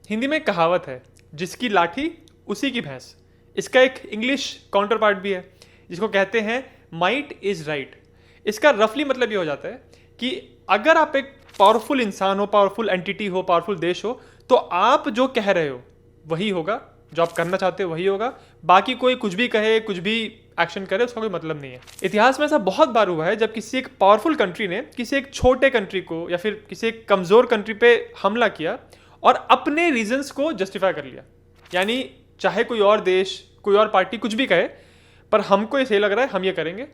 हिंदी में एक कहावत है, जिसकी लाठी उसी की भैंस। इसका एक इंग्लिश काउंटर पार्ट भी है जिसको कहते हैं माइट इज राइट। इसका रफली मतलब ये हो जाता है कि अगर आप एक पावरफुल इंसान हो, पावरफुल एंटिटी हो, पावरफुल देश हो, तो आप जो कह रहे हो वही होगा, जो आप करना चाहते हो वही होगा। बाकी कोई कुछ भी कहे, कुछ भी एक्शन करे, उसका कोई मतलब नहीं है। इतिहास में ऐसा बहुत बार हुआ है जब किसी एक पावरफुल कंट्री ने किसी एक छोटे कंट्री को या फिर किसी एक कमजोर कंट्री पे हमला किया और अपने रीजंस को जस्टिफाई कर लिया। यानी चाहे कोई और देश, कोई और पार्टी कुछ भी कहे, पर हमको ये सही लग रहा है, हम ये करेंगे।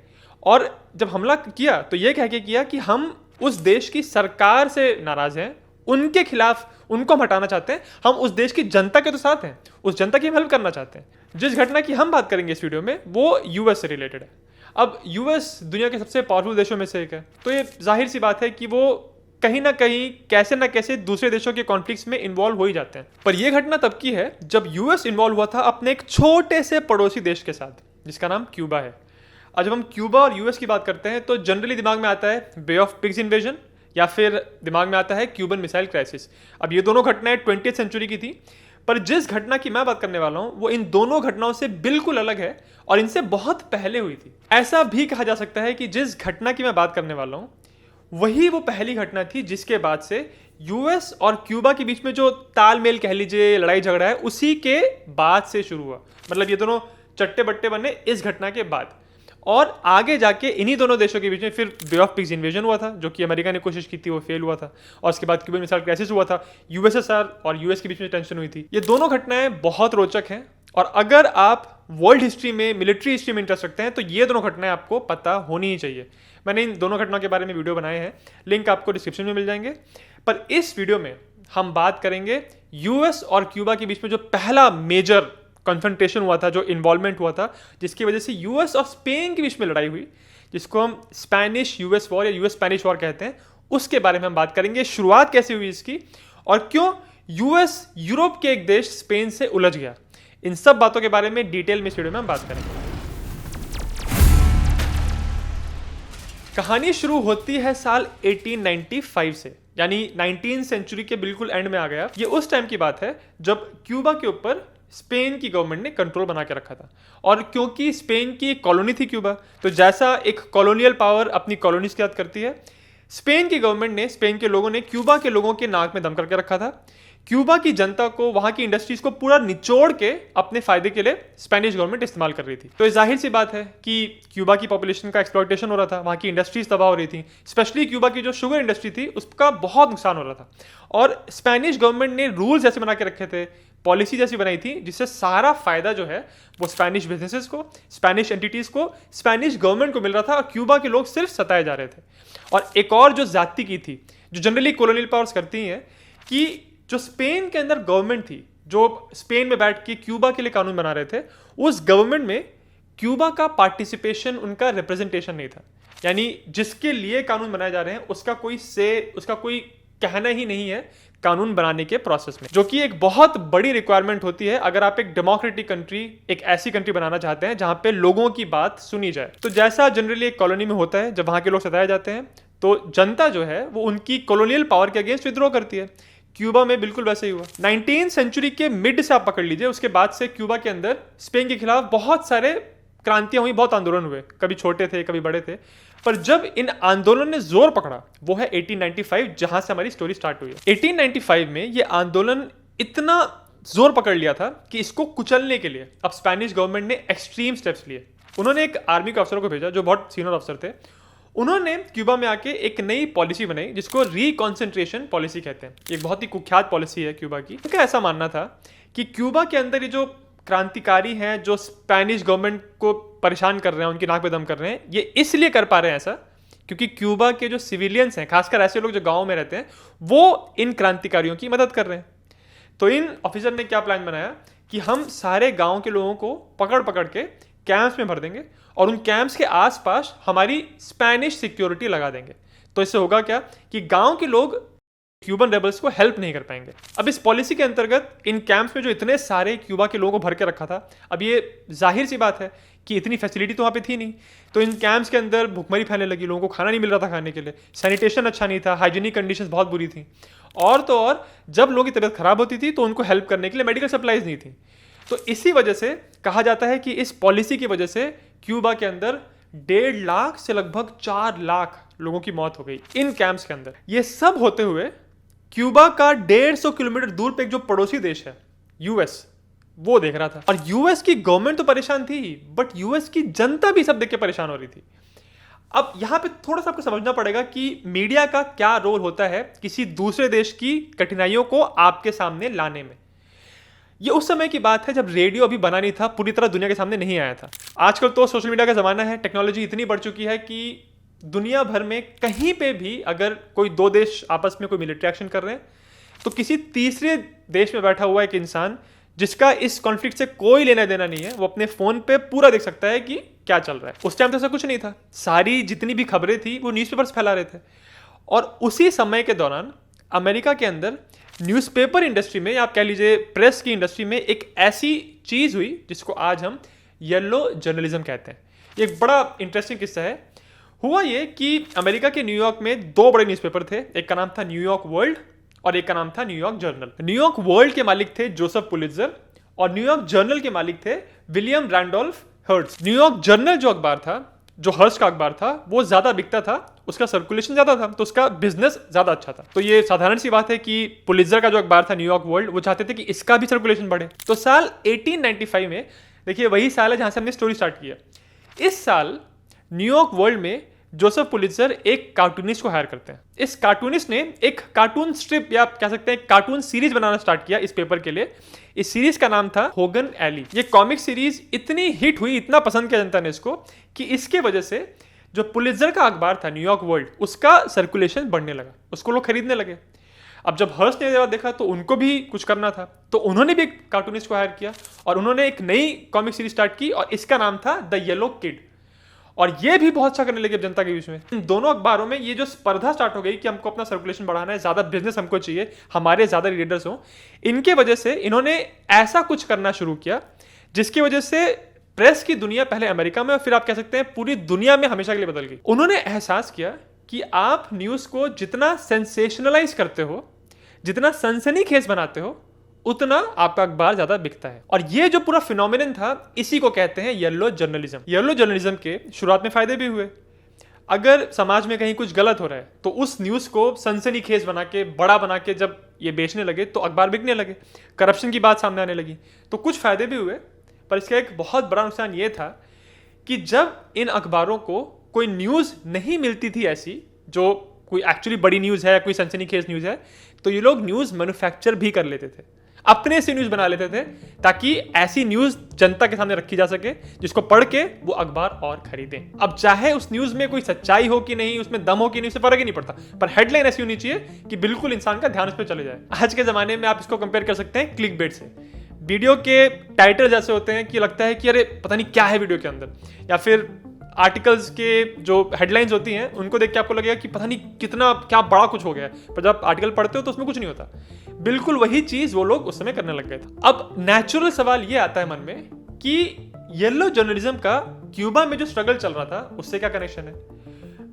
और जब हमला किया तो ये कह के किया कि हम उस देश की सरकार से नाराज हैं, उनके खिलाफ, उनको हम हटाना चाहते हैं। हम उस देश की जनता के तो साथ हैं, उस जनता की हम हेल्प करना चाहते हैं। जिस घटना की हम बात करेंगे इस वीडियो में वो यूएस से रिलेटेड है। अब यूएस दुनिया के सबसे पावरफुल देशों में से एक है, तो ये जाहिर सी बात है कि वो कहीं ना कहीं, कैसे ना कैसे दूसरे देशों के कॉन्फ्लिक्ट्स में इन्वॉल्व हो ही जाते हैं। पर यह घटना तब की है जब यूएस इन्वॉल्व हुआ था अपने एक छोटे से पड़ोसी देश के साथ, जिसका नाम क्यूबा है। और जब हम क्यूबा और यूएस की बात करते हैं तो जनरली दिमाग में आता है बे ऑफ पिग्स इन्वेजन या फिर दिमाग में आता है क्यूबन मिसाइल क्राइसिस। अब ये दोनों घटनाएं 20th सेंचुरी की थी, पर जिस घटना की मैं बात करने वाला हूं वो इन दोनों घटनाओं से बिल्कुल अलग है और इनसे बहुत पहले हुई थी। ऐसा भी कहा जा सकता है कि जिस घटना की मैं बात करने वाला हूं वही वो पहली घटना थी जिसके बाद से यूएस और क्यूबा के बीच में जो तालमेल कह लीजिए, लड़ाई झगड़ा है, उसी के बाद से शुरू हुआ। मतलब ये दोनों चट्टे बट्टे बने इस घटना के बाद, और आगे जाके इन्हीं दोनों देशों के बीच में फिर बे ऑफ पिग्स इन्वेजन हुआ था, जो कि अमेरिका ने कोशिश की थी, वो फेल हुआ था। और उसके बाद क्यूबन मिसाइल क्राइसिस हुआ था, यूएसएसआर और यूएस के बीच में टेंशन हुई थी। ये दोनों घटनाएं बहुत रोचक हैं और अगर आप वर्ल्ड हिस्ट्री में, मिलिट्री हिस्ट्री में इंटरेस्ट रखते हैं तो ये दोनों घटनाएं आपको पता होनी ही चाहिए। मैंने इन दोनों घटनाओं के बारे में वीडियो बनाए हैं, लिंक आपको डिस्क्रिप्शन में मिल जाएंगे। पर इस वीडियो में हम बात करेंगे यूएस और क्यूबा के बीच में जो पहला मेजर कन्फ्रंटेशन हुआ था, जो इन्वॉल्वमेंट हुआ था, जिसकी वजह से यूएस और स्पेन के बीच में लड़ाई हुई, जिसको हम स्पेनिश यूएस वॉर या यूएस स्पेनिश वॉर कहते हैं। उसके बारे में हम बात करेंगे, शुरुआत कैसे हुई इसकी और क्यों यूएस यूरोप के एक देश स्पेन से उलझ गया। इन सब बातों के बारे में डिटेल में इस वीडियो में हम बात करेंगे। कहानी शुरू होती है साल 1895 से, यानी 19th सेंचुरी के बिल्कुल एंड में आ गया। ये उस टाइम की बात है जब क्यूबा के ऊपर स्पेन की गवर्नमेंट ने कंट्रोल बना के रखा था। और क्योंकि स्पेन की कॉलोनी थी क्यूबा, तो जैसा एक कॉलोनियल पावर अपनी कॉलोनीज की याद करती है, स्पेन की गवर्नमेंट ने, स्पेन के लोगों ने क्यूबा के लोगों के नाक में दम करके रखा था। क्यूबा की जनता को, वहां की इंडस्ट्रीज को पूरा निचोड़ के अपने फायदे के लिए स्पेनिश गवर्नमेंट इस्तेमाल कर रही थी। तो जाहिर सी बात है कि क्यूबा की पॉपुलेशन का एक्सप्लॉयटेशन हो रहा था, वहां की इंडस्ट्रीज तबाह हो रही थी। स्पेशली क्यूबा की जो शुगर इंडस्ट्री थी उसका बहुत नुकसान हो रहा था। और स्पेनिश गवर्नमेंट ने रूल्स ऐसे बना के रखे थे, पॉलिसी जैसी बनाई थी, जिससे सारा फायदा जो है वो स्पेनिश बिजनेसेस को, स्पेनिश एंटिटीज को, स्पेनिश गवर्नमेंट को मिल रहा था और क्यूबा के लोग सिर्फ सताए जा रहे थे। और एक और जो जाति की थी, जो जनरली कॉलोनियल पावर्स करती हैं, कि जो स्पेन के अंदर गवर्नमेंट थी, जो स्पेन में बैठ के क्यूबा के लिए कानून बना रहे थे, उस गवर्नमेंट में क्यूबा का पार्टिसिपेशन, उनका रिप्रेजेंटेशन नहीं था। यानी जिसके लिए कानून बनाए जा रहे हैं उसका कोई से, उसका कोई कहना ही नहीं है कानून बनाने के प्रोसेस में, जो कि एक बहुत बड़ी रिक्वायरमेंट होती है अगर आप एक डेमोक्रेटिक कंट्री, एक ऐसी कंट्री बनाना चाहते हैं जहां पे लोगों की बात सुनी जाए। तो जैसा जनरली एक कॉलोनी में होता है, जब वहां के लोग सताए जाते हैं तो जनता जो है वो उनकी कॉलोनियल पावर के अगेंस्ट विद्रोह करती है। क्यूबा में बिल्कुल वैसे ही हुआ। 19th सेंचुरी के मिड से आप पकड़ लीजिए, उसके बाद से क्यूबा के अंदर स्पेन के खिलाफ बहुत सारे क्रांतियां हुई, बहुत आंदोलन हुए, कभी छोटे थे कभी बड़े थे। पर जब इन आंदोलन ने जोर पकड़ा वो है 1895, जहां से हमारी स्टोरी स्टार्ट हुई है। 1895 में ये आंदोलन इतना जोर पकड़ लिया था कि इसको कुचलने के लिए अब स्पेनिश गवर्नमेंट ने एक्सट्रीम स्टेप्स लिए। उन्होंने एक आर्मी के अफसर को भेजा जो बहुत सीनियर अफसर थे। उन्होंने क्यूबा में आके एक नई पॉलिसी बनाई जिसको रिकॉन्सेंट्रेशन पॉलिसी कहते हैं। एक बहुत ही कुख्यात पॉलिसी है क्यूबा की। उनका ऐसा मानना था कि क्यूबा के अंदर ये जो क्रांतिकारी हैं, जो स्पेनिश गवर्नमेंट को परेशान कर रहे हैं, उनकी नाक पे दम कर रहे हैं, ये इसलिए कर पा रहे हैं ऐसा क्योंकि क्यूबा के जो सिविलियंस हैं, खासकर ऐसे लोग जो गाँव में रहते हैं, वो इन क्रांतिकारियों की मदद कर रहे हैं। तो इन ऑफिसर ने क्या प्लान बनाया कि हम सारे गाँव के लोगों को पकड़ पकड़ के कैंप्स में भर देंगे और उन कैंप्स के आसपास हमारी स्पेनिश सिक्योरिटी लगा देंगे। तो इससे होगा क्या कि गांव के लोग क्यूबन रेबल्स को हेल्प नहीं कर पाएंगे। अब इस पॉलिसी के अंतर्गत इन कैंप्स में जो इतने सारे क्यूबा के लोगों को भर के रखा था, अब ये जाहिर सी बात है कि इतनी फैसिलिटी तो वहाँ पे थी नहीं, तो इन कैंप्स के अंदर भुखमरी फैलने लगी, लोगों को खाना नहीं मिल रहा था खाने के लिए, सैनिटेशन अच्छा नहीं था, हाइजीनिक कंडीशंस बहुत बुरी थी, और तो और जब लोगों की तबीयत खराब होती थी तो उनको हेल्प करने के लिए मेडिकल सप्लाईज नहीं थी। तो इसी वजह से कहा जाता है कि इस पॉलिसी की वजह से क्यूबा के अंदर 1.5 लाख से लगभग 4 लाख लोगों की मौत हो गई इन कैंप्स के अंदर। ये सब होते हुए क्यूबा का 150 किलोमीटर दूर पे एक जो पड़ोसी देश है यूएस, वो देख रहा था। और यूएस की गवर्नमेंट तो परेशान थी, बट यूएस की जनता भी सब देख के परेशान हो रही थी। अब यहां पे थोड़ा सा आपको समझना पड़ेगा कि मीडिया का क्या रोल होता है किसी दूसरे देश की कठिनाइयों को आपके सामने लाने में। ये उस समय की बात है जब रेडियो अभी बना नहीं था, पूरी तरह दुनिया के सामने नहीं आया था। आजकल तो सोशल मीडिया का जमाना है, टेक्नोलॉजी इतनी बढ़ चुकी है कि दुनिया भर में कहीं पे भी अगर कोई दो देश आपस में कोई मिलिट्री एक्शन कर रहे हैं तो किसी तीसरे देश में बैठा हुआ एक इंसान जिसका इस कॉन्फ्लिक्ट से कोई लेना देना नहीं है, वो अपने फोन पे पूरा देख सकता है कि क्या चल रहा है। उस टाइम तो ऐसा कुछ नहीं था, सारी जितनी भी खबरें थी वो न्यूज़पेपर्स फैला रहे थे। और उसी समय के दौरान अमेरिका के अंदर न्यूज़पेपर इंडस्ट्री में, या आप कह लीजिए प्रेस की इंडस्ट्री में, एक ऐसी चीज़ हुई जिसको आज हम येलो जर्नलिज्म कहते हैं। ये एक बड़ा इंटरेस्टिंग किस्सा है। हुआ ये कि अमेरिका के न्यूयॉर्क में 2 बड़े न्यूज़पेपर थे, एक का नाम था न्यूयॉर्क वर्ल्ड और एक का नाम था न्यूयॉर्क जर्नल। न्यूयॉर्क वर्ल्ड के मालिक थे जोसेफ पुलित्जर और न्यूयॉर्क जर्नल के मालिक थे William Randolph hertz. New York journal जो अखबार था, जो हर्ट्ज का अखबार था, वो ज्यादा बिकता था, उसका सर्कुलेशन ज्यादा था, तो उसका बिजनेस ज्यादा अच्छा था। तो ये साधारण सी बात है कि पुलित्जर का जो अखबार था न्यूयॉर्क वर्ल्ड, वो चाहते थे कि इसका भी सर्कुलेशन बढ़े। तो साल 1895 में, देखिए वही साल है जहां से हमने स्टोरी स्टार्ट किया, इस साल न्यूयॉर्क वर्ल्ड में जोसेफ पुलित्जर एक कार्टूनिस्ट को हायर करते हैं। इस कार्टूनिस्ट ने एक कार्टून स्ट्रिप, या आप कह सकते हैं कार्टून सीरीज बनाना स्टार्ट किया इस पेपर के लिए। इस सीरीज का नाम था होगन एली। ये कॉमिक सीरीज इतनी हिट हुई, इतना पसंद किया जनता ने इसको, कि इसके वजह से जो पुलित्जर का अखबार था न्यूयॉर्क वर्ल्ड, उसका सर्कुलेशन बढ़ने लगा, उसको लोग खरीदने लगे। अब जब हर्स्ट ने देखा तो उनको भी कुछ करना था, तो उन्होंने भी एक कार्टूनिस्ट को हायर किया और उन्होंने एक नई कॉमिक सीरीज स्टार्ट की और इसका नाम था द येलो किड। और ये भी बहुत अच्छा करने लगे जनता के बीच में। इन दोनों अखबारों में ये जो स्पर्धा स्टार्ट हो गई कि हमको अपना सर्कुलेशन बढ़ाना है, ज्यादा बिजनेस हमको चाहिए, हमारे ज्यादा रीडर्स हों, इनके वजह से इन्होंने ऐसा कुछ करना शुरू किया जिसकी वजह से प्रेस की दुनिया पहले अमेरिका में और फिर आप कह सकते हैं पूरी दुनिया में हमेशा के लिए बदल गई। उन्होंने एहसास किया कि आप न्यूज को जितना सेंसेशनलाइज करते हो, जितना सनसनीखेज बनाते हो, उतना आपका अखबार ज्यादा बिकता है। और ये जो पूरा फिनोमिनन था, इसी को कहते हैं येलो जर्नलिज्म। येलो जर्नलिज्म के शुरुआत में फायदे भी हुए। अगर समाज में कहीं कुछ गलत हो रहा है तो उस न्यूज को सनसनीखेज बना के, बड़ा बना के जब ये बेचने लगे तो अखबार बिकने लगे, करप्शन की बात सामने आने लगी। तो कुछ फायदे भी हुए, पर इसका एक बहुत बड़ा नुकसान ये था कि जब इन अखबारों को कोई न्यूज नहीं मिलती थी ऐसी जो कोई एक्चुअली बड़ी न्यूज है, कोई सनसनीखेज न्यूज है, तो ये लोग न्यूज मैन्युफैक्चर भी कर लेते थे, अपने से न्यूज बना लेते थे, ताकि ऐसी न्यूज जनता के सामने रखी जा सके जिसको पढ़ के वो अखबार और खरीदें। अब चाहे उस न्यूज में कोई सच्चाई हो कि नहीं, उसमें दम हो कि नहीं, उससे फर्क ही नहीं पड़ता, पर हेडलाइन ऐसी होनी चाहिए कि बिल्कुल इंसान का ध्यान उस पर चले जाए। आज के जमाने में आप इसको कंपेयर कर सकते हैं क्लिकबेट से। वीडियो के टाइटल जैसे होते हैं कि लगता है कि अरे पता नहीं क्या है वीडियो के अंदर, या फिर आर्टिकल्स के जो हेडलाइंस होती हैं उनको देख के आपको लगेगा कि पता नहीं कितना क्या बड़ा कुछ हो गया है, पर जब आर्टिकल पढ़ते हो तो उसमें कुछ नहीं होता। बिल्कुल वही चीज वो लोग उस समय करने लग गए थे। अब नेचुरल सवाल ये आता है मन में कि येलो जर्नलिज्म का क्यूबा में जो स्ट्रगल चल रहा था उससे क्या कनेक्शन है?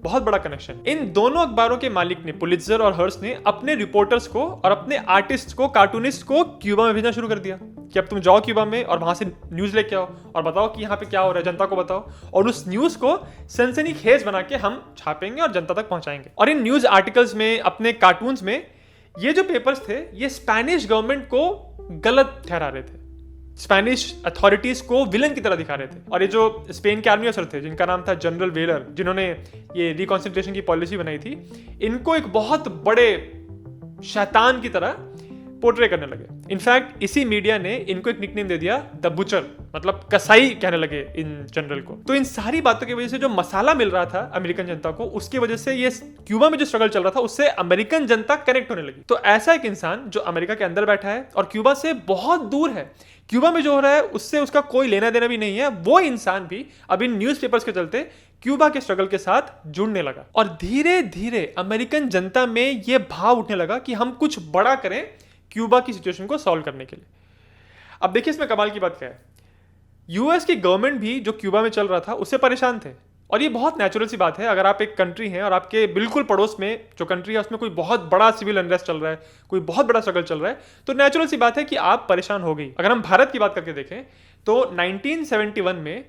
बहुत बड़ा कनेक्शन। इन दोनों अखबारों के मालिक ने, पुलित्जर और हर्स्ट ने, अपने रिपोर्टर्स को और अपने आर्टिस्ट को, कार्टूनिस्ट को क्यूबा में भेजना शुरू कर दिया कि अब तुम जाओ क्यूबा में और वहां से न्यूज लेके आओ और बताओ कि यहाँ पे क्या हो रहा है, जनता को बताओ, और उस न्यूज को सनसनीखेज बना के हम छापेंगे और जनता तक पहुंचाएंगे। और इन न्यूज आर्टिकल्स में, अपने कार्टून्स में, ये जो पेपर्स थे ये स्पेनिश गवर्नमेंट को गलत ठहरा रहे थे, स्पेनिश अथॉरिटीज को विलन की तरह दिखा रहे थे। और ये जो स्पेन के आर्मी अफसर थे जिनका नाम था जनरल वेलर, जिन्होंने ये रिकॉन्सिलिएशन की पॉलिसी बनाई थी, इनको एक बहुत बड़े शैतान की तरह पोर्ट्रे करने लगे। इनफैक्ट इसी मीडिया ने इनको एक निकनेम दे दिया द बुचर, मतलब कसाई कहने लगे इन जनरल को। तो इन सारी बातों की वजह से जो मसाला मिल रहा था अमेरिकन जनता को, उसकी वजह से ये क्यूबा में जो स्ट्रगल चल रहा था उससे अमेरिकन जनता कनेक्ट होने लगी। तो ऐसा एक इंसान जो अमेरिका के अंदर बैठा है और क्यूबा से बहुत दूर है, क्यूबा में जो हो रहा है उससे उसका कोई लेना देना भी नहीं है, वो इंसान भी अब इन न्यूज़पेपर्स के चलते क्यूबा के स्ट्रगल के साथ जुड़ने लगा। और धीरे धीरे अमेरिकन जनता में यह भाव उठने लगा कि हम कुछ बड़ा करें क्यूबा की सिचुएशन को सॉल्व करने के लिए। अब देखिए इसमें कमाल की बात क्या है, यूएस की गवर्नमेंट भी जो क्यूबा में चल रहा था उससे परेशान थे। और ये बहुत नेचुरल सी बात है, अगर आप एक कंट्री हैं और आपके बिल्कुल पड़ोस में जो कंट्री है उसमें कोई बहुत बड़ा सिविल अनरेस्ट चल रहा है, कोई बहुत बड़ा स्ट्रगल चल रहा है, तो नेचुरल सी बात है कि आप परेशान हो गई। अगर हम भारत की बात करके देखें तो 1971 में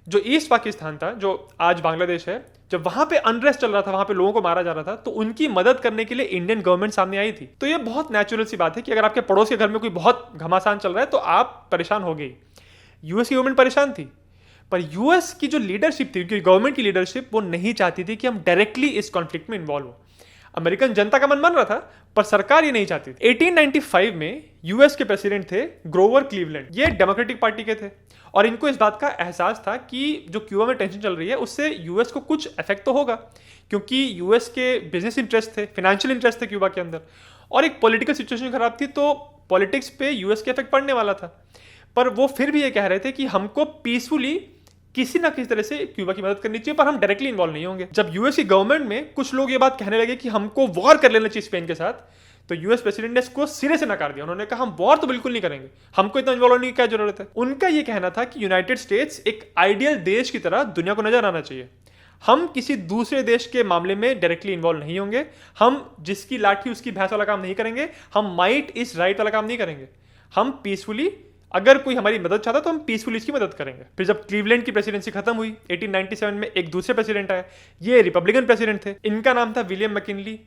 जो ईस्ट पाकिस्तान था, जो आज बांग्लादेश है, जब वहां पे अनरेस्ट चल रहा था, वहां पे लोगों को मारा जा रहा था, तो उनकी मदद करने के लिए इंडियन गवर्नमेंट सामने आई थी। तो ये बहुत नेचुरल सी बात है कि अगर आपके पड़ोस के घर में कोई बहुत घमासान चल रहा है तो आप परेशान हो गई। यूएस की गवर्नमेंट परेशान थी, पर यूएस की जो लीडरशिप थी, उनकी गवर्नमेंट की लीडरशिप, वो नहीं चाहती थी कि हम डायरेक्टली इस कॉन्फ्लिक्ट में इन्वॉल्व हो। अमेरिकन जनता का मन बन रहा था पर सरकार ये नहीं चाहती थी। 1895 में यूएस के प्रेसिडेंट थे ग्रोवर क्लीवलैंड, ये डेमोक्रेटिक पार्टी के थे और इनको इस बात का एहसास था कि जो क्यूबा में टेंशन चल रही है उससे यूएस को कुछ इफेक्ट तो होगा, क्योंकि यूएस के बिजनेस इंटरेस्ट थे, फाइनेंशियल इंटरेस्ट थे क्यूबा के अंदर, और एक पॉलिटिकल सिचुएशन खराब थी तो पॉलिटिक्स पे यूएस के इफेक्ट पड़ने वाला था। पर वो फिर भी ये कह रहे थे कि हमको पीसफुली किसी ना किसी तरह से क्यूबा की मदद करनी चाहिए, पर हम डायरेक्टली इन्वॉल्व नहीं होंगे। जब यूएस की गवर्नमेंट में कुछ लोग ये बात कहने लगे कि हमको वॉर कर लेना चाहिए स्पेन के साथ, तो यूएस प्रेसिडेंट ने इसको सिरे से नकार दिया। उन्होंने कहा हम वॉर तो बिल्कुल नहीं करेंगे, हमको इतना इन्वॉल्व होने की क्या जरूरत है। उनका ये कहना था कि यूनाइटेड स्टेट्स एक आइडियल देश की तरह दुनिया को नजर आना चाहिए, हम किसी दूसरे देश के मामले में डायरेक्टली इन्वॉल्व नहीं होंगे, हम जिसकी लाठी उसकी भैंस वाला काम नहीं करेंगे, हम माइट इज राइट वाला काम नहीं करेंगे, हम पीसफुली, अगर कोई हमारी मदद चाहता तो हम पीसफुली इसकी मदद करेंगे। फिर जब क्लीवलैंड की प्रेसिडेंसी खत्म हुई 1897 में, एक दूसरे प्रेसिडेंट आए, ये रिपब्लिकन प्रेसिडेंट थे, इनका नाम था विलियम मैकिनली।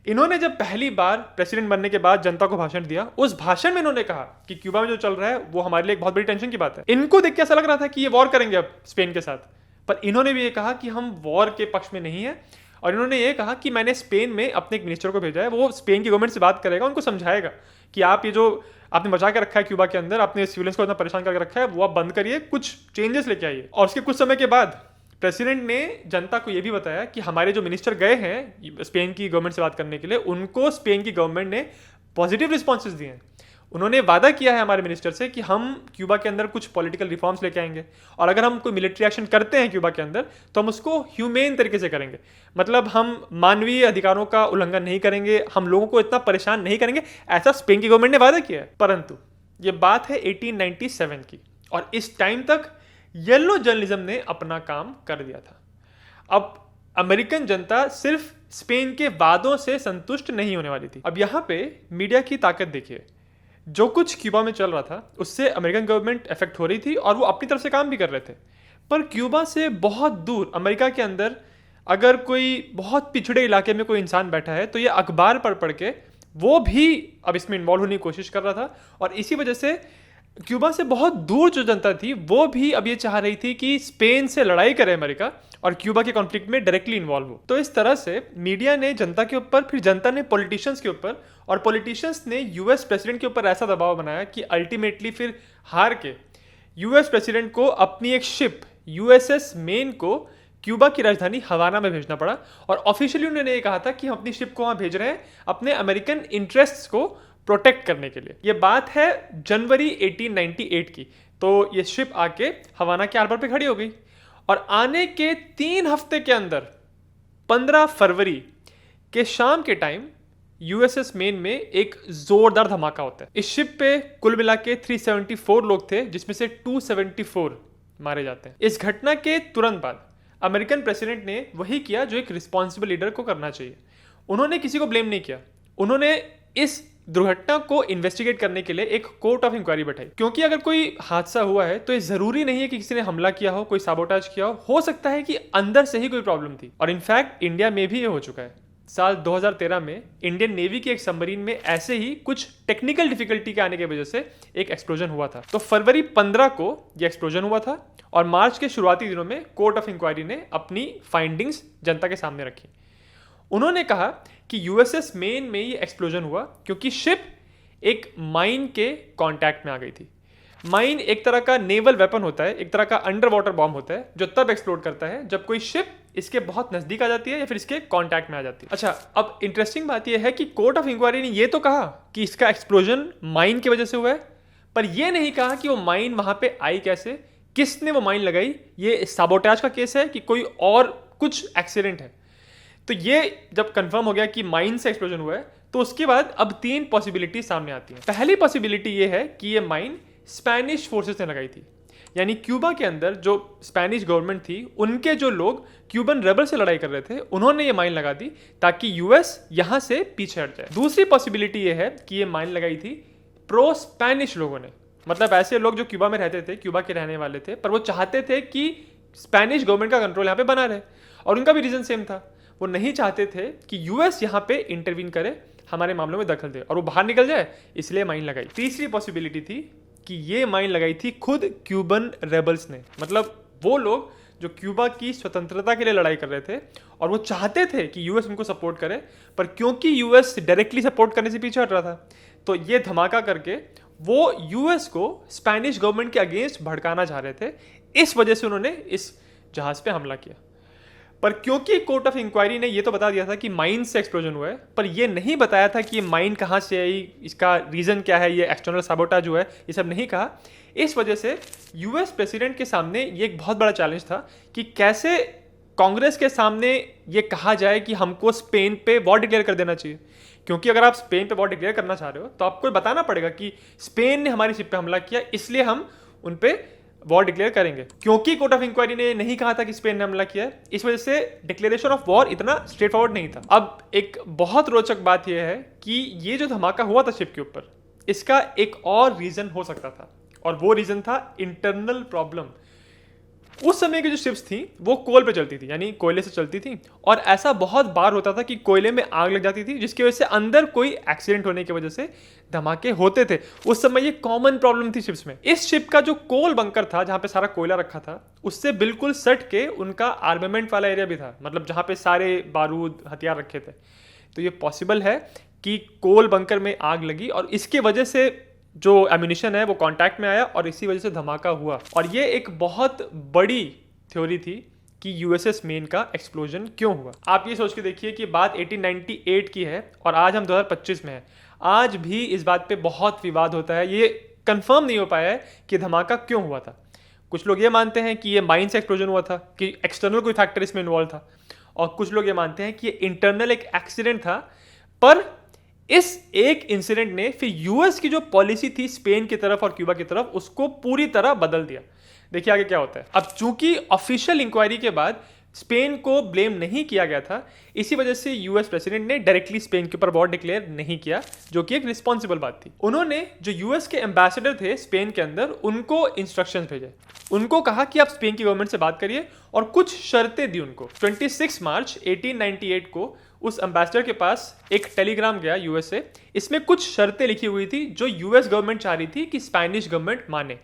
इन्होंने जब पहली बार प्रेसिडेंट बनने के बाद जनता को भाषण दिया, उस भाषण में इन्होंने कहा कि क्यूबा में जो चल रहा है वो हमारे लिए एक बहुत बड़ी टेंशन की बात है। इनको देख के ऐसा लग रहा था कि ये वॉर करेंगे अब स्पेन के साथ, पर इन्होंने भी ये कहा कि हम वॉर के पक्ष में नहीं है, और इन्होंने ये कहा कि मैंने स्पेन में अपने एक मिनिस्टर को भेजा है, वो स्पेन की गवर्नमेंट से बात करेगा, उनको समझाएगा कि आप ये जो आपने बचा के रखा है क्यूबा के अंदर, आपने सिविलियंस को इतना परेशान करके रखा है, वो आप बंद करिए, कुछ चेंजेस लेके आइए। और उसके कुछ समय के बाद प्रेसिडेंट ने जनता को यह भी बताया कि हमारे जो मिनिस्टर गए हैं स्पेन की गवर्नमेंट से बात करने के लिए, उनको स्पेन की गवर्नमेंट ने पॉजिटिव रिस्पॉन्सेज दिए हैं। उन्होंने वादा किया है हमारे मिनिस्टर से कि हम क्यूबा के अंदर कुछ पॉलिटिकल रिफॉर्म्स लेके आएंगे, और अगर हम कोई मिलिट्री एक्शन करते हैं क्यूबा के अंदर तो हम उसको ह्यूमेन तरीके से करेंगे, मतलब हम मानवीय अधिकारों का उल्लंघन नहीं करेंगे, हम लोगों को इतना परेशान नहीं करेंगे, ऐसा स्पेन की गवर्नमेंट ने वादा किया है। परंतु ये बात है 1897 की, और इस टाइम तक येलो जर्नलिज्म ने अपना काम कर दिया था। अब अमेरिकन जनता सिर्फ स्पेन के वादों से संतुष्ट नहीं होने वाली थी। अब यहाँ पे मीडिया की ताकत देखिए, जो कुछ क्यूबा में चल रहा था उससे अमेरिकन गवर्नमेंट इफेक्ट हो रही थी और वो अपनी तरफ से काम भी कर रहे थे, पर क्यूबा से बहुत दूर अमेरिका के अंदर अगर कोई बहुत पिछड़े इलाके में कोई इंसान बैठा है तो ये अखबार पढ़ के वो भी अब इसमें इन्वॉल्व होने की कोशिश कर रहा था, और इसी वजह से क्यूबा से बहुत दूर जो जनता थी वो भी अब ये चाह रही थी कि स्पेन से लड़ाई करे अमेरिका और क्यूबा के कॉन्फ्लिक्ट में डायरेक्टली इन्वॉल्व हो। तो इस तरह से मीडिया ने जनता के ऊपर, फिर जनता ने पॉलिटिशियंस के ऊपर, और पॉलिटिशियंस ने यूएस प्रेसिडेंट के ऊपर ऐसा दबाव बनाया कि अल्टीमेटली फिर हार के यूएस प्रेसिडेंट को अपनी एक शिप यूएसएस मेन को क्यूबा की राजधानी हवाना में भेजना पड़ा, और ऑफिशियली उन्होंने ये कहा था कि हम अपनी शिप को वहां भेज रहे हैं अपने अमेरिकन इंटरेस्ट्स को प्रोटेक्ट करने के लिए। ये बात है जनवरी 1898 की। तो ये शिप आके हवाना के हार्बर पे खड़ी हो गई, और आने के 3 हफ्ते के अंदर 15 फरवरी के शाम के टाइम यूएसएस मेन में एक जोरदार धमाका होता है। इस शिप पे कुल मिला के 374 लोग थे, जिसमें से 274 मारे जाते हैं। इस घटना के तुरंत बाद अमेरिकन प्रेसिडेंट ने वही किया जो एक रिस्पॉन्सिबल लीडर को करना चाहिए। उन्होंने किसी को ब्लेम नहीं किया, उन्होंने इस दुर्घटना को इन्वेस्टिगेट करने के लिए एक कोर्ट ऑफ इंक्वायरी बैठाई, क्योंकि अगर कोई हादसा हुआ है तो ये जरूरी नहीं है कि किसी ने हमला किया हो, कोई साबोटाज किया हो सकता है कि अंदर से ही कोई प्रॉब्लम थी। और इनफैक्ट इंडिया में भी ये हो चुका है। साल 2013 में इंडियन नेवी के एक सबमरीन में ऐसे ही कुछ टेक्निकल डिफिकल्टी के आने की वजह से एक एक्सप्लोजन हुआ था। तो फरवरी 15 को यह एक्सप्लोजन हुआ था, और मार्च के शुरुआती दिनों में कोर्ट ऑफ इंक्वायरी ने अपनी फाइंडिंग्स जनता के सामने रखी। उन्होंने कहा कि यूएसएस मेन में ये एक्सप्लोजन हुआ क्योंकि शिप एक माइन के कांटेक्ट में आ गई थी। माइन एक तरह का नेवल वेपन होता है, एक तरह का अंडर वाटर बॉम्ब होता है जो तब एक्सप्लोड करता है जब कोई शिप इसके बहुत नजदीक आ जाती है या फिर इसके कांटेक्ट में आ जाती है। अच्छा, अब इंटरेस्टिंग बात यह है कि कोर्ट ऑफ इंक्वायरी ने यह तो कहा कि इसका एक्सप्लोजन माइन की वजह से हुआ है, पर यह नहीं कहा कि वो माइन वहां पे आई कैसे, किसने वो माइन लगाई। ये साबोटाज का केस है कि कोई और कुछ एक्सीडेंट है। तो ये जब कंफर्म हो गया कि माइन से एक्सप्लोजन हुआ है, तो उसके बाद अब 3 पॉसिबिलिटी सामने आती हैं। पहली पॉसिबिलिटी ये है कि ये माइन स्पेनिश फोर्सेस ने लगाई थी, यानी क्यूबा के अंदर जो स्पेनिश गवर्नमेंट थी उनके जो लोग क्यूबन रेबल से लड़ाई कर रहे थे उन्होंने ये माइन लगा दी ताकि यूएस यहां से पीछे हट जाए। दूसरी पॉसिबिलिटी ये है कि ये माइन लगाई थी प्रो स्पेनिश लोगों ने, मतलब ऐसे लोग जो क्यूबा में रहते थे, क्यूबा के रहने वाले थे, पर वो चाहते थे कि स्पेनिश गवर्नमेंट का कंट्रोल यहाँ पे बना रहे, और उनका भी रीजन सेम था। वो नहीं चाहते थे कि यूएस यहाँ पे इंटरवीन करे, हमारे मामलों में दखल दे और वो बाहर निकल जाए, इसलिए माइन लगाई। तीसरी पॉसिबिलिटी थी कि ये माइन लगाई थी खुद क्यूबन रेबल्स ने, मतलब वो लोग जो क्यूबा की स्वतंत्रता के लिए लड़ाई कर रहे थे और वो चाहते थे कि यूएस उनको सपोर्ट करे, पर क्योंकि यूएस डायरेक्टली सपोर्ट करने से पीछे हट रहा था, तो ये धमाका करके वो यूएस को स्पेनिश गवर्नमेंट के अगेंस्ट भड़काना चाह रहे थे। इस वजह से उन्होंने इस जहाज पे हमला किया। पर क्योंकि कोर्ट ऑफ इंक्वायरी ने ये तो बता दिया था कि माइन से एक्सप्लोजन हुआ है, पर ये नहीं बताया था कि ये माइन कहाँ से आई, इसका रीज़न क्या है, ये एक्सटर्नल साबोटाज हुआ है, ये सब नहीं कहा। इस वजह से यूएस प्रेसिडेंट के सामने ये एक बहुत बड़ा चैलेंज था कि कैसे कांग्रेस के सामने ये कहा जाए कि हमको स्पेन पे वॉर डिक्लेयर कर देना चाहिए, क्योंकि अगर आप स्पेन पे वॉर डिक्लेयर करना चाह रहे हो तो आपको बताना पड़ेगा कि स्पेन ने हमारी शिप पे हमला किया, इसलिए हम उन पे वॉर डिक्लेयर करेंगे। क्योंकि कोर्ट ऑफ इंक्वायरी ने नहीं कहा था कि स्पेन ने हमला किया है, इस वजह से डिक्लेरेशन ऑफ वॉर इतना स्ट्रेट फॉरवर्ड नहीं था। अब एक बहुत रोचक बात यह है कि ये जो धमाका हुआ था शिप के ऊपर, इसका एक और रीजन हो सकता था, और वो रीजन था इंटरनल प्रॉब्लम। उस समय की जो शिप्स थी वो कोल पे चलती थी, यानी कोयले से चलती थी, और ऐसा बहुत बार होता था कि कोयले में आग लग जाती थी, जिसकी वजह से अंदर कोई एक्सीडेंट होने की वजह से धमाके होते थे। उस समय ये कॉमन प्रॉब्लम थी शिप्स में। इस शिप का जो कोल बंकर था जहां पे सारा कोयला रखा था, उससे बिल्कुल सट के उनका आर्मामेंट वाला एरिया भी था, मतलब जहां पे सारे बारूद हथियार रखे थे। तो ये पॉसिबल है कि कोल बंकर में आग लगी और इसकी वजह से जो एम्यूनिशन है वो कांटेक्ट में आया और इसी वजह से धमाका हुआ। और ये एक बहुत बड़ी थ्योरी थी कि यूएसएस मेन का एक्सप्लोजन क्यों हुआ। आप ये सोच के देखिए कि बात 1898 की है और आज हम 2025 में हैं। आज भी इस बात पे बहुत विवाद होता है, ये कंफर्म नहीं हो पाया है कि धमाका क्यों हुआ था। कुछ लोग ये मानते हैं कि ये माइन से एक्सप्लोजन हुआ था, कि एक्सटर्नल कोई फैक्टर इसमें इन्वॉल्व था, और कुछ लोग ये मानते हैं कि ये इंटरनल एक एक्सीडेंट था। पर इस एक इंसिडेंट ने फिर यूएस की जो पॉलिसी थी स्पेन की तरफ और क्यूबा की तरफ, उसको पूरी तरह बदल दिया। देखिए आगे क्या होता है। अब चूंकि ऑफिशियल इंक्वायरी के बाद स्पेन को ब्लेम नहीं किया गया था, इसी वजह से यूएस प्रेसिडेंट ने डायरेक्टली स्पेन के ऊपर वॉर डिक्लेयर नहीं किया, जो कि एक रिस्पॉन्सिबल बात थी। उन्होंने जो यूएस के एम्बेसडर थे स्पेन के अंदर, उनको इंस्ट्रक्शंस भेजे, उनको कहा कि आप स्पेन की गवर्नमेंट से बात करिए, और कुछ शर्तें दी उनको। 26 मार्च 1898 को उस एम्बेसडर के पास एक टेलीग्राम गया यूएस से। इसमें कुछ शर्तें लिखी हुई थी जो यूएस गवर्नमेंट चाह रही थी कि स्पेनिश गवर्नमेंट माने।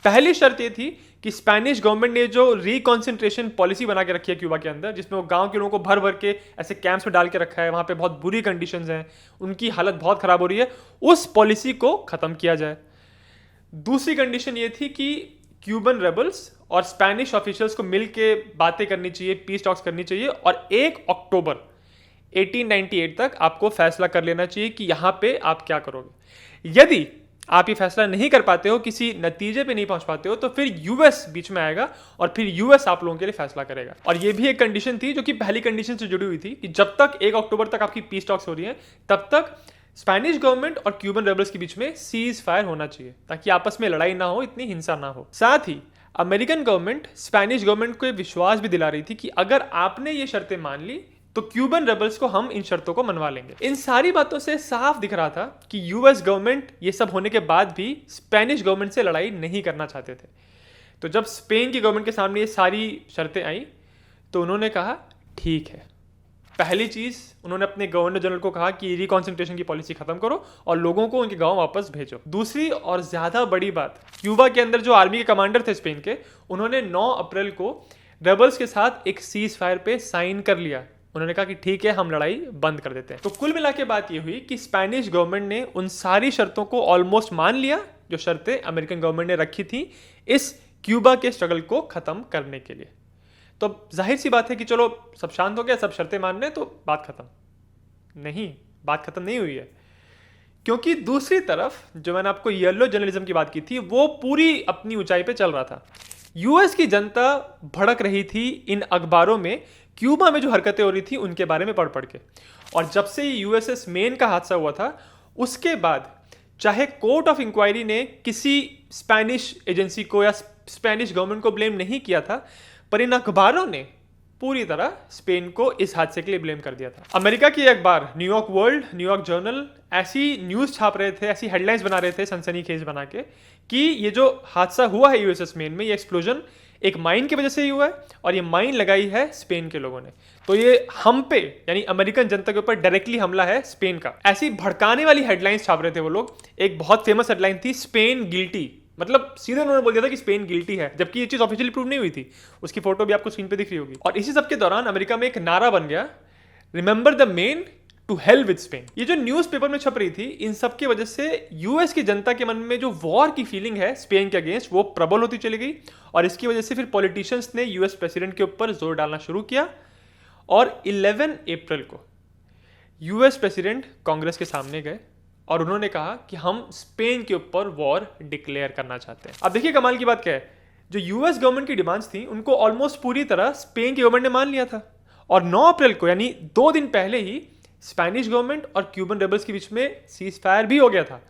पहली शर्त ये थी कि स्पेनिश गवर्नमेंट ने जो रिकॉन्सेंट्रेशन पॉलिसी बना के रखी है क्यूबा के अंदर, जिसमें वो गांव के लोगों को भर भर के ऐसे कैंप्स में डाल के रखा है, वहां पे बहुत बुरी कंडीशंस हैं, उनकी हालत बहुत खराब हो रही है, उस पॉलिसी को खत्म किया जाए। दूसरी कंडीशन ये थी कि क्यूबन रेबल्स और स्पेनिश ऑफिशियल्स को मिल के बातें करनी चाहिए, पीस टॉक्स करनी चाहिए, और 1 अक्टूबर 1898 तक आपको फैसला कर लेना चाहिए कि यहां पे आप क्या करोगे। यदि आप ये फैसला नहीं कर पाते हो, किसी नतीजे पे नहीं पहुंच पाते हो, तो फिर यूएस बीच में आएगा और फिर यूएस आप लोगों के लिए फैसला करेगा। और ये भी एक कंडीशन थी जो कि पहली कंडीशन से जुड़ी हुई थी कि जब तक 1 अक्टूबर तक आपकी पीस टॉक्स हो रही है, तब तक स्पेनिश गवर्नमेंट और क्यूबन रेबल्स के बीच में सीज फायर होना चाहिए, ताकि आपस में लड़ाई ना हो, इतनी हिंसा ना हो। साथ ही अमेरिकन गवर्नमेंट स्पेनिश गवर्नमेंट को विश्वास भी दिला रही थी कि अगर आपने ये शर्तें मान ली तो क्यूबन रेबल्स को हम इन शर्तों को मनवा लेंगे। इन सारी बातों से साफ दिख रहा था कि यूएस गवर्नमेंट ये सब होने के बाद भी स्पेनिश गवर्नमेंट से लड़ाई नहीं करना चाहते थे। तो जब स्पेन की गवर्नमेंट के सामने ये सारी शर्तें आई तो उन्होंने कहा ठीक है। पहली चीज उन्होंने अपने गवर्नर जनरल को कहा कि रिकॉन्सेंट्रेशन की पॉलिसी खत्म करो और लोगों को उनके गांव वापस भेजो। दूसरी और ज्यादा बड़ी बात, क्यूबा के अंदर जो आर्मी के कमांडर थे स्पेन के, उन्होंने 9 अप्रैल को रेबल्स के साथ एक सीज फायर पे साइन कर लिया, उन्होंने कहा कि ठीक है, हम लड़ाई बंद कर देते हैं। तो कुल मिला के बात ये हुई कि स्पेनिश गवर्नमेंट ने उन सारी शर्तों को ऑलमोस्ट मान लिया जो शर्तें अमेरिकन गवर्नमेंट ने रखी थी इस क्यूबा के स्ट्रगल को खत्म करने के लिए। तो जाहिर सी बात है कि चलो सब शांत हो गया, सब शर्तें मान रहे हैं, तो बात खत्म नहीं, बात खत्म नहीं हुई है। क्योंकि दूसरी तरफ जो मैंने आपको येलो जर्नलिज्म की बात की थी वो पूरी अपनी ऊंचाई पे चल रहा था। यूएस की जनता भड़क रही थी इन अखबारों में क्यूबा में जो हरकतें हो रही थी उनके बारे में पढ़ पढ़ के। और जब से यूएसएस मेन का हादसा हुआ था उसके बाद चाहे कोर्ट ऑफ इंक्वायरी ने किसी स्पेनिश एजेंसी को या स्पेनिश गवर्नमेंट को ब्लेम नहीं किया था, पर इन अखबारों ने पूरी तरह स्पेन को इस हादसे के लिए ब्लेम कर दिया था। अमेरिका की अखबार न्यूयॉर्क वर्ल्ड, न्यूयॉर्क जर्नल ऐसी न्यूज़ छाप रहे थे, ऐसी हेडलाइंस बना रहे थे सनसनीखेज बना के कि ये जो हादसा हुआ है यूएसएस मेन में, ये एक्सप्लोजन एक माइन की वजह से ही हुआ है और ये माइन लगाई है स्पेन के लोगों ने। तो ये हम पे यानी अमेरिकन जनता के ऊपर डायरेक्टली हमला है स्पेन का। ऐसी भड़काने वाली हेडलाइंस छाप रहे थे वो लोग। एक बहुत फेमस हेडलाइन थी स्पेन गिल्टी, मतलब सीधे उन्होंने बोल दिया था कि स्पेन गिल्टी है, जबकि ये चीज ऑफिशियली प्रूव नहीं हुई थी। उसकी फोटो भी आपको स्क्रीन पे दिख रही होगी। और इसी सब के दौरान अमेरिका में एक नारा बन गया, remember the Maine to hell with Spain. ये जो न्यूज़पेपर में छप रही थी, इन सब की वजह से यूएस की जनता के मन में जो वॉर की फीलिंग है स्पेन के अगेंस्ट वो प्रबल होती चली गई। और इसकी वजह से फिर पॉलिटिशियंस ने यूएस प्रेसिडेंट के ऊपर जोर डालना शुरू किया। और 11 अप्रैल को यूएस प्रेसिडेंट कांग्रेस के सामने गए और उन्होंने कहा कि हम स्पेन के ऊपर वॉर डिक्लेयर करना चाहते हैं। अब देखिए कमाल की बात क्या है, जो यूएस गवर्नमेंट की डिमांड्स थी उनको ऑलमोस्ट पूरी तरह स्पेन की गवर्नमेंट ने मान लिया था। और 9 अप्रैल को यानी 2 दिन पहले ही स्पेनिश गवर्नमेंट और क्यूबन रेबल्स के बीच में सीज फायर भी हो गया था।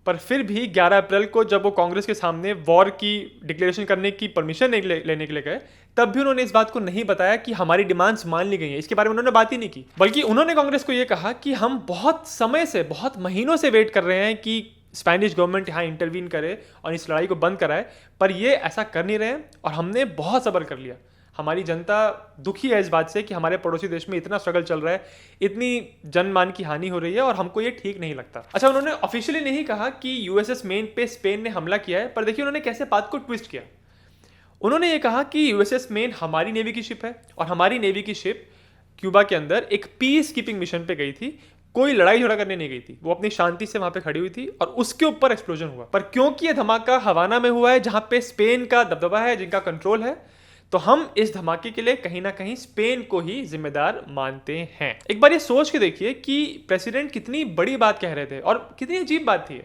पर फिर भी 11 अप्रैल को जब वो कांग्रेस के सामने वॉर की डिक्लेरेशन करने की परमिशन लेने के लिए गए, तब भी उन्होंने इस बात को नहीं बताया कि हमारी डिमांड्स मान ली गई हैं। इसके बारे में उन्होंने बात ही नहीं की, बल्कि उन्होंने कांग्रेस को यह कहा कि हम बहुत समय से, बहुत महीनों से वेट कर रहे हैं कि स्पेनिश गवर्नमेंट यहाँ इंटरवीन करे और इस लड़ाई को बंद कराए, पर ये ऐसा कर नहीं रहे हैं और हमने बहुत सब्र कर लिया। हमारी जनता दुखी है इस बात से कि हमारे पड़ोसी देश में इतना स्ट्रगल चल रहा है, इतनी जनमान की हानि हो रही है और हमको ये ठीक नहीं लगता। अच्छा, उन्होंने ऑफिशियली नहीं कहा कि यूएसएस मेन पे स्पेन ने हमला किया है, पर देखिए उन्होंने कैसे बात को ट्विस्ट किया। उन्होंने ये कहा कि यूएसएस मेन हमारी नेवी की शिप है और हमारी नेवी की शिप क्यूबा के अंदर एक पीस कीपिंग मिशन पे गई थी, कोई लड़ाई झगड़ा करने नहीं गई थी। वो अपनी शांति से वहां पे खड़ी हुई थी और उसके ऊपर एक्सप्लोजन हुआ। पर क्योंकि ये धमाका हवाना में हुआ है जहां पे स्पेन का दबदबा है, जिनका कंट्रोल है, तो हम इस धमाके के लिए कहीं ना कहीं स्पेन को ही जिम्मेदार मानते हैं। एक बार ये सोच के देखिए कि प्रेसिडेंट कितनी बड़ी बात कह रहे थे और कितनी अजीब बात थी।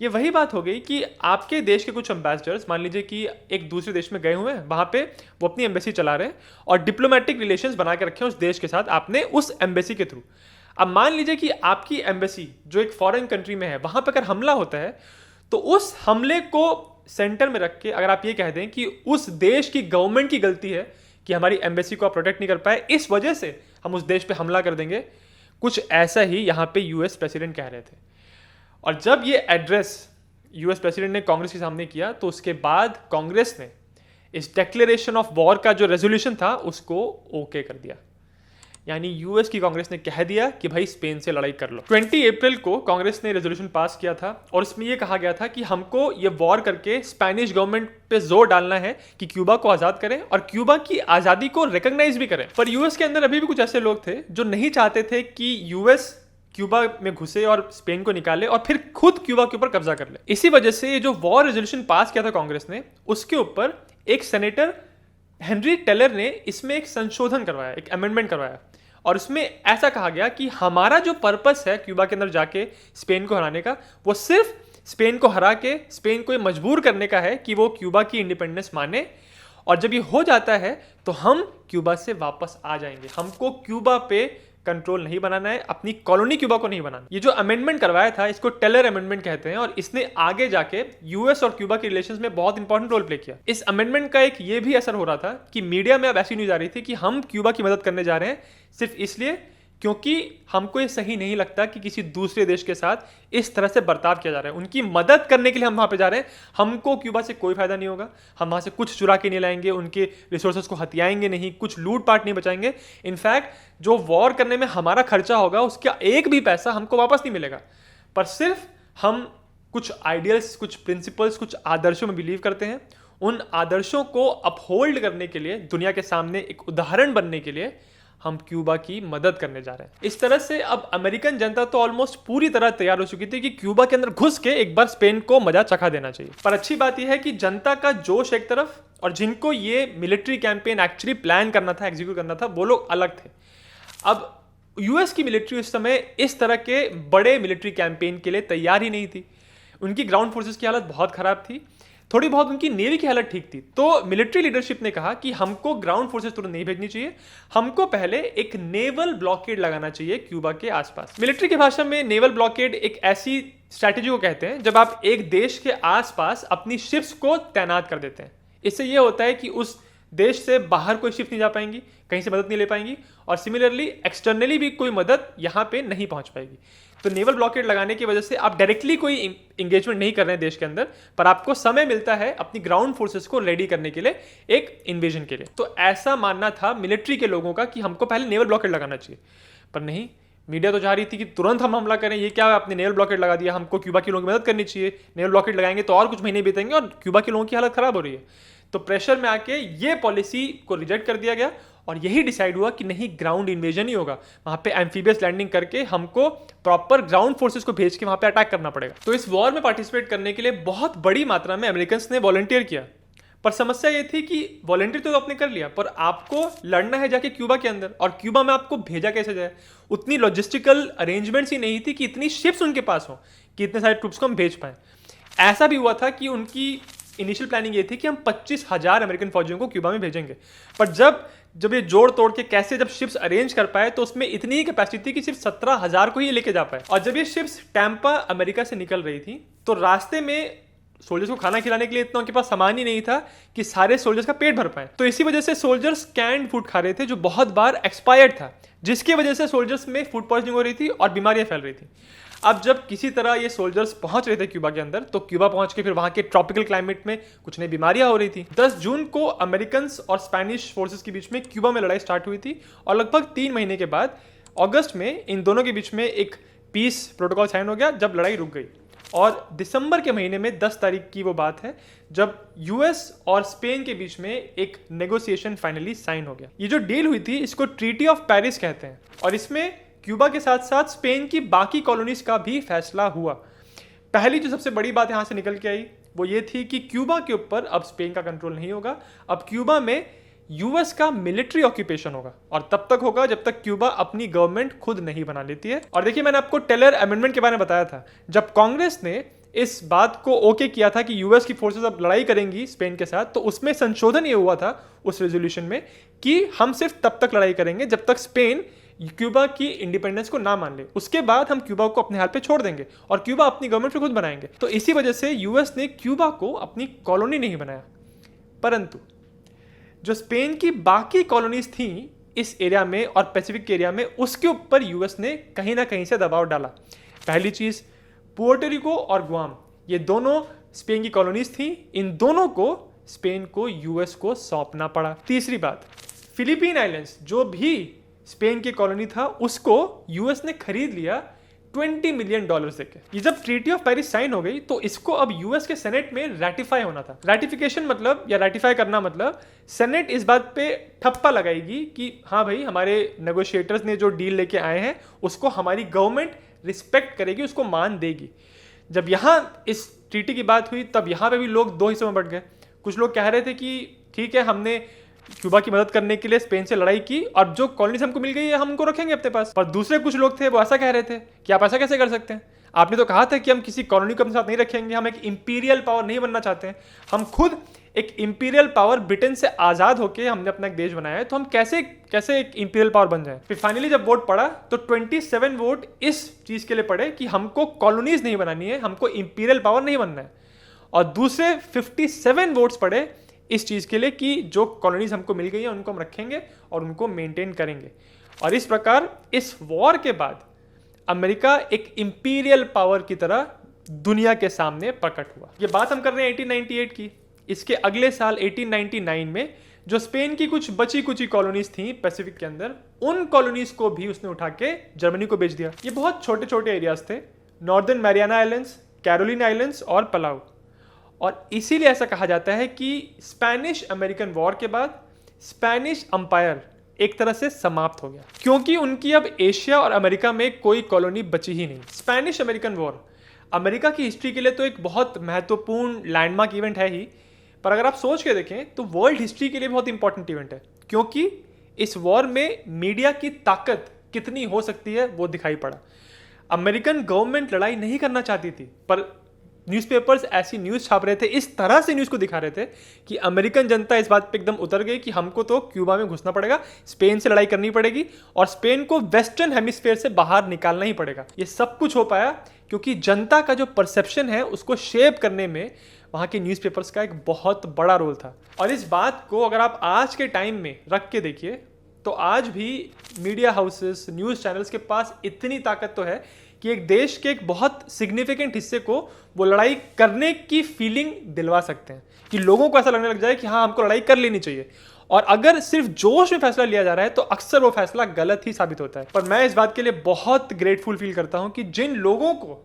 ये वही बात हो गई कि आपके देश के कुछ एम्बेसडर्स, मान लीजिए कि एक दूसरे देश में गए हुए हैं, वहां पे वो अपनी एम्बेसी चला रहे हैं और डिप्लोमेटिक रिलेशंस बना के रखे हैं उस देश के साथ, आपने उस एम्बेसी के थ्रू। अब मान लीजिए कि आपकी एम्बेसी जो एक फॉरेन कंट्री में है, वहां पर अगर हमला होता है तो उस हमले को सेंटर में रख के अगर आप ये कह दें कि उस देश की गवर्नमेंट की गलती है कि हमारी एम्बेसी को आप प्रोटेक्ट नहीं कर पाए, इस वजह से हम उस देश पे हमला कर देंगे, कुछ ऐसा ही यहां पे यूएस प्रेसिडेंट कह रहे थे। और जब ये एड्रेस यूएस प्रेसिडेंट ने कांग्रेस के सामने किया तो उसके बाद कांग्रेस ने इस डिक्लेरेशन ऑफ वॉर का जो रेजोल्यूशन था उसको ओके कर दिया। यानी यूएस की कांग्रेस ने कह दिया कि भाई स्पेन से लड़ाई कर लो। 20 अप्रैल को कांग्रेस ने रेजोल्यूशन पास किया था और इसमें यह कहा गया था कि हमको ये वॉर करके स्पेनिश गवर्नमेंट पे जोर डालना है कि क्यूबा को आजाद करें और क्यूबा की आजादी को रिकॉग्नाइज भी करें। पर यूएस के अंदर अभी भी कुछ ऐसे लोग थे जो नहीं चाहते थे कि यूएस क्यूबा में घुसे और स्पेन को निकाले और फिर खुद क्यूबा के ऊपर कब्जा कर ले। इसी वजह से ये जो वॉर रेजोल्यूशन पास किया था कांग्रेस ने, उसके ऊपर एक सेनेटर हेनरी टेलर ने इसमें एक संशोधन करवाया, एक अमेंडमेंट करवाया और उसमें ऐसा कहा गया कि हमारा जो पर्पस है क्यूबा के अंदर जाके स्पेन को हराने का, वो सिर्फ स्पेन को हरा के स्पेन को ये मजबूर करने का है कि वो क्यूबा की इंडिपेंडेंस माने। और जब ये हो जाता है तो हम क्यूबा से वापस आ जाएंगे। हमको क्यूबा पे कंट्रोल नहीं बनाना है, अपनी कॉलोनी क्यूबा को नहीं बनाना। ये जो अमेंडमेंट करवाया था इसको टेलर अमेंडमेंट कहते हैं और इसने आगे जाके यूएस और क्यूबा के रिलेशंस में बहुत इंपॉर्टेंट रोल प्ले किया। इस अमेंडमेंट का एक ये भी असर हो रहा था कि मीडिया में अब ऐसी न्यूज आ रही थी कि हम क्यूबा की मदद करने जा रहे हैं सिर्फ इसलिए क्योंकि हमको ये सही नहीं लगता कि किसी दूसरे देश के साथ इस तरह से बर्ताव किया जा रहा है। उनकी मदद करने के लिए हम वहाँ पे जा रहे हैं। हमको क्यूबा से कोई फायदा नहीं होगा, हम वहाँ से कुछ चुरा के नहीं लाएंगे, उनके रिसोर्सेज को हथियाएंगे नहीं, कुछ लूटपाट नहीं बचाएंगे। इनफैक्ट जो वॉर करने में हमारा खर्चा होगा उसका एक भी पैसा हमको वापस नहीं मिलेगा। पर सिर्फ हम कुछ आइडियल्स, कुछ प्रिंसिपल्स, कुछ आदर्शों में बिलीव करते हैं। उन आदर्शों को अपहोल्ड करने के लिए, दुनिया के सामने एक उदाहरण बनने के लिए हम क्यूबा की मदद करने जा रहे हैं। इस तरह से अब अमेरिकन जनता तो ऑलमोस्ट पूरी तरह तैयार हो चुकी थी कि क्यूबा के अंदर घुस के एक बार स्पेन को मजा चखा देना चाहिए। पर अच्छी बात यह है कि जनता का जोश एक तरफ और जिनको ये मिलिट्री कैंपेन एक्चुअली प्लान करना था, एग्जीक्यूट करना था, वो लोग अलग थे। अब यूएस की मिलिट्री उस समय इस तरह के बड़े मिलिट्री कैंपेन के लिए तैयार ही नहीं थी। उनकी ग्राउंड फोर्सेस की हालत बहुत खराब थी, थोड़ी बहुत उनकी नेवी की हालत ठीक थी। तो मिलिट्री लीडरशिप ने कहा कि हमको ग्राउंड फोर्सेस तुरंत नहीं भेजनी चाहिए, हमको पहले एक नेवल ब्लॉकेड लगाना चाहिए क्यूबा के आसपास। मिलिट्री की भाषा में नेवल ब्लॉकेड एक ऐसी स्ट्रैटेजी को कहते हैं जब आप एक देश के आसपास अपनी शिप्स को तैनात कर देते हैं। इससे यह होता है कि उस देश से बाहर कोई शिप नहीं जा पाएंगी, कहीं से मदद नहीं ले पाएंगी, और सिमिलरली एक्सटर्नली भी कोई मदद यहां पे नहीं पहुंच पाएगी। तो नेवल ब्लॉकेड लगाने की वजह से आप डायरेक्टली कोई इंगेजमेंट नहीं कर रहे हैं देश के अंदर, पर आपको समय मिलता है अपनी ग्राउंड फोर्सेस को रेडी करने के लिए, एक इन्वेजन के लिए। तो ऐसा मानना था मिलिट्री के लोगों का कि हमको पहले नेवल ब्लॉकेड लगाना चाहिए। पर नहीं, मीडिया तो चाह रही थी कि तुरंत हम हमला करें, ये क्या आपने नेवल ब्लॉकेड लगा दिया, हमको क्यूबा के लोगों की मदद करनी चाहिए, नेवल ब्लॉकेड लगाएंगे तो और कुछ महीने बीतेंगे और क्यूबा के लोगों की हालत खराब हो रही है। तो प्रेशर में आके ये पॉलिसी को रिजेक्ट कर दिया गया और यही डिसाइड हुआ कि नहीं, ग्राउंड इन्वेजन ही होगा, वहां पे एम्फीबियस लैंडिंग करके हमको प्रॉपर ग्राउंड फोर्सेस को भेज के वहां पे अटैक करना पड़ेगा। तो इस वॉर में पार्टिसिपेट करने के लिए बहुत बड़ी मात्रा में अमेरिकन ने वॉलंटियर किया। पर समस्या ये थी कि वॉलंटियर तो आपने कर लिया, पर आपको लड़ना है जाके क्यूबा के अंदर, और क्यूबा में आपको भेजा कैसे जाए? उतनी लॉजिस्टिकल अरेंजमेंट्स ही नहीं थी कि इतनी शिप्स उनके पास हो कि इतने सारे ट्रूप्स को हम भेज पाए। ऐसा भी हुआ था कि उनकी इनिशियल प्लानिंग ये थी कि हम 25,000 अमेरिकन फौजियों को क्यूबा में भेजेंगे, पर जब ये जोड़ तोड़ के कैसे जब शिप्स अरेंज कर पाए तो उसमें इतनी ही कैपेसिटी थी कि सिर्फ 17,000 को ही लेके जा पाए। और जब ये शिप्स टैंपा अमेरिका से निकल रही थी तो रास्ते में सोल्जर्स को खाना खिलाने के लिए इतना उनके पास सामान ही नहीं था कि सारे सोल्जर्स का पेट भर पाए। तो इसी वजह से सोल्जर्स कैंड फूड खा रहे थे जो बहुत बार एक्सपायर्ड था, जिसकी वजह से सोल्जर्स में फूड पॉइजनिंग हो रही थी और बीमारियां फैल रही थी। अब जब किसी तरह ये सोल्जर्स पहुंच रहे थे क्यूबा के अंदर, तो क्यूबा पहुंच के फिर वहां के ट्रॉपिकल क्लाइमेट में कुछ नई बीमारियां हो रही थी। 10 जून को अमेरिकन और स्पेनिश फोर्सेस के बीच में क्यूबा में लड़ाई स्टार्ट हुई थी और लगभग 3 महीने के बाद अगस्त में इन दोनों के बीच में एक पीस प्रोटोकॉल साइन हो गया, जब लड़ाई रुक गई। और दिसंबर के महीने में 10 तारीख की वो बात है जब यूएस और स्पेन के बीच में एक नेगोशिएशन फाइनली साइन हो गया। ये जो डील हुई थी इसको ट्रीटी ऑफ पेरिस कहते हैं, और इसमें क्यूबा के साथ साथ स्पेन की बाकी कॉलोनीज का भी फैसला हुआ। पहली जो सबसे बड़ी बात यहां से निकल के आई वो ये थी कि क्यूबा के ऊपर अब स्पेन का कंट्रोल नहीं होगा, अब क्यूबा में यूएस का मिलिट्री ऑक्यूपेशन होगा, और तब तक होगा जब तक क्यूबा अपनी गवर्नमेंट खुद नहीं बना लेती है। और देखिए, मैंने आपको टेलर अमेंडमेंट के बारे में बताया था, जब कांग्रेस ने इस बात को ओके किया था कि यूएस की फोर्सेस अब लड़ाई करेंगी स्पेन के साथ, तो उसमें संशोधन ये हुआ था उस रेजोल्यूशन में कि हम सिर्फ तब तक लड़ाई करेंगे जब तक स्पेन क्यूबा की इंडिपेंडेंस को ना मान ले, उसके बाद हम क्यूबा को अपने हाल पे छोड़ देंगे और क्यूबा अपनी गवर्नमेंट फिर खुद बनाएंगे। तो इसी वजह से यूएस ने क्यूबा को अपनी कॉलोनी नहीं बनाया, परंतु जो स्पेन की बाकी कॉलोनीज थी इस एरिया में और पैसिफिक एरिया में, उसके ऊपर यूएस ने कहीं ना कहीं से दबाव डाला। पहली चीज, पुर्टो रिको और गुआम, ये दोनों स्पेन की कॉलोनीज थी, इन दोनों को स्पेन को यूएस को सौंपना पड़ा। तीसरी बात, फिलीपीन आइलैंड्स जो भी स्पेन की कॉलोनी था उसको यूएस ने खरीद लिया $20 मिलियन देके। ये जब ट्रीटी ऑफ पेरिस साइन हो गई तो इसको अब यूएस के सेनेट में रैटिफाई होना था। रैटिफिकेशन मतलब, या रैटिफाई करना मतलब, सेनेट इस बात पे ठप्पा लगाएगी कि हाँ भाई, हमारे नेगोशिएटर्स ने जो डील लेके आए हैं उसको हमारी गवर्नमेंट रिस्पेक्ट करेगी, उसको मान देगी। जब यहाँ इस ट्रीटी की बात हुई तब यहाँ पे भी लोग दो हिस्सों में बंट गए। कुछ लोग कह रहे थे कि ठीक है, हमने क्यूबा की मदद करने के लिए स्पेन से लड़ाई की और जो कॉलोनीज हमको मिल गई है हम उनको रखेंगे अपने पास। पर दूसरे कुछ लोग थे वो ऐसा कह रहे थे कि आप ऐसा कैसे कर सकते हैं, आपने तो कहा था कि हम किसी कॉलोनी को अपने साथ नहीं रखेंगे, हम एक इंपीरियल पावर नहीं बनना चाहते हैं, हम खुद एक इंपीरियल पावर ब्रिटेन से आजाद होकर हमने अपना एक देश बनाया है, तो हम कैसे कैसे एक इंपीरियल पावर बन जाए। फिर फाइनली जब वोट पड़ा तो 27 वोट इस चीज के लिए पड़े कि हमको कॉलोनीज नहीं बनानी है, हमको इंपीरियल पावर नहीं बनना है, और दूसरे 57 वोट्स पड़े इस चीज के लिए कि जो कॉलोनीज हमको मिल गई है उनको हम रखेंगे और उनको मेंटेन करेंगे। और इस प्रकार इस वॉर के बाद अमेरिका एक इंपीरियल पावर की तरह दुनिया के सामने प्रकट हुआ। ये बात हम कर रहे हैं 1898 की। इसके अगले साल 1899 में जो स्पेन की कुछ बची कुची कॉलोनीज थी पैसिफिक के अंदर, उन कॉलोनीज को भी उसने उठा के जर्मनी को बेच दिया। ये बहुत छोटे छोटे एरियाज थे, northern Mariana islands, Carolina islands और पलाऊ। और इसीलिए ऐसा कहा जाता है कि स्पेनिश अमेरिकन वॉर के बाद स्पेनिश अंपायर एक तरह से समाप्त हो गया, क्योंकि उनकी अब एशिया और अमेरिका में कोई कॉलोनी बची ही नहीं। स्पेनिश अमेरिकन वॉर अमेरिका की हिस्ट्री के लिए तो एक बहुत महत्वपूर्ण लैंडमार्क इवेंट है ही, पर अगर आप सोच के देखें तो वर्ल्ड हिस्ट्री के लिए बहुत इंपॉर्टेंट इवेंट है, क्योंकि इस वॉर में मीडिया की ताकत कितनी हो सकती है वो दिखाई पड़ा। अमेरिकन गवर्नमेंट लड़ाई नहीं करना चाहती थी, पर न्यूज़पेपर्स ऐसी न्यूज़ छाप रहे थे, इस तरह से न्यूज़ को दिखा रहे थे कि अमेरिकन जनता इस बात पे एकदम उतर गई कि हमको तो क्यूबा में घुसना पड़ेगा, स्पेन से लड़ाई करनी पड़ेगी और स्पेन को वेस्टर्न हेमिस्फीयर से बाहर निकालना ही पड़ेगा। ये सब कुछ हो पाया क्योंकि जनता का जो परसेप्शन है उसको शेप करने में वहाँ के न्यूज़पेपर्स का एक बहुत बड़ा रोल था। और इस बात को अगर आप आज के टाइम में रख के देखिए तो आज भी मीडिया हाउसेस, न्यूज़ चैनल्स के पास इतनी ताकत तो है कि एक देश के एक बहुत सिग्निफिकेंट हिस्से को वो लड़ाई करने की फीलिंग दिलवा सकते हैं कि लोगों को ऐसा लगने लग जाए कि हाँ, हमको लड़ाई कर लेनी चाहिए। और अगर सिर्फ जोश में फैसला लिया जा रहा है तो अक्सर वो फैसला गलत ही साबित होता है। पर मैं इस बात के लिए बहुत ग्रेटफुल फील करता हूँ कि जिन लोगों को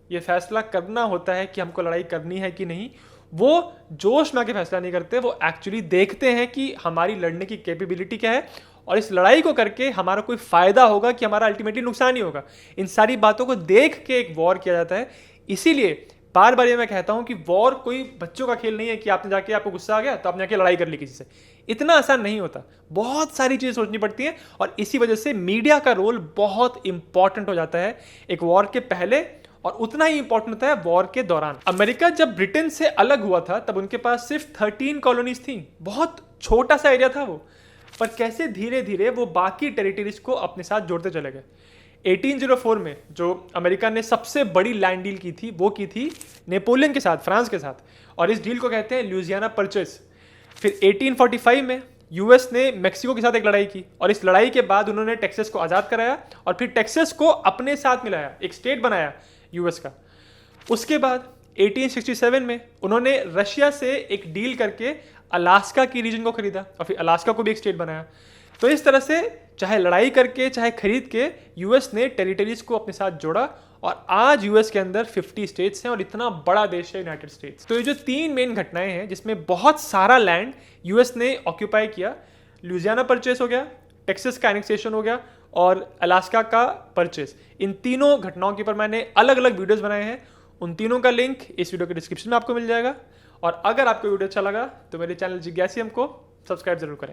ये फैसला करना होता है कि हमको लड़ाई करनी है कि नहीं, वो जोश में आके फैसला नहीं करते, वो एक्चुअली देखते हैं कि हमारी लड़ने की कैपेबिलिटी क्या है और इस लड़ाई को करके हमारा कोई फायदा होगा कि हमारा अल्टीमेटली नुकसान ही होगा। इन सारी बातों को देख के एक वॉर किया जाता है। इसीलिए बार बार ये मैं कहता हूं कि वॉर कोई बच्चों का खेल नहीं है कि आपने जाके, आपको गुस्सा आ गया तो आपने जाके लड़ाई कर ली किसी से। इतना आसान नहीं होता, बहुत सारी चीजें सोचनी पड़ती हैं और इसी वजह से मीडिया का रोल बहुत इंपॉर्टेंट हो जाता है एक वॉर के पहले, और उतना ही इंपॉर्टेंट होता है वॉर के दौरान। अमेरिका जब ब्रिटेन से अलग हुआ था तब उनके पास सिर्फ 13 कॉलोनीज थी, बहुत छोटा सा एरिया था वो, पर कैसे धीरे धीरे वो बाकी टेरिटरीज को अपने साथ जोड़ते चले गए। 1804 में जो अमेरिका ने सबसे बड़ी लैंड डील की थी वो की थी नेपोलियन के साथ, फ्रांस के साथ, और इस डील को कहते हैं लुइसियाना परचेज। फिर 1845 में यूएस ने मेक्सिको के साथ एक लड़ाई की और इस लड़ाई के बाद उन्होंने टेक्सास को आज़ाद कराया और फिर टेक्सास को अपने साथ मिलाया, एक स्टेट बनाया यूएस का। उसके बाद 1867 में उन्होंने रशिया से एक डील करके अलास्का की रीजन को खरीदा और फिर अलास्का को भी एक स्टेट बनाया। तो इस तरह से चाहे लड़ाई करके चाहे खरीद के यूएस ने टेरिटरीज को अपने साथ जोड़ा और आज यूएस के अंदर 50 स्टेट्स हैं और इतना बड़ा देश है यूनाइटेड स्टेट्स। तो ये जो 3 मेन घटनाएं हैं जिसमें बहुत सारा लैंड यूएस ने ऑक्यूपाई किया, लुइसियाना परचेस हो गया, टेक्सास का एनेक्सेशन हो गया और अलास्का का परचेस, इन तीनों घटनाओं के ऊपर मैंने अलग अलग वीडियोस बनाए हैं। उन तीनों का लिंक इस वीडियो के डिस्क्रिप्शन में आपको मिल जाएगा। और अगर आपको वीडियो अच्छा लगा तो मेरे चैनल जिज्ञासियम को सब्सक्राइब जरूर करें।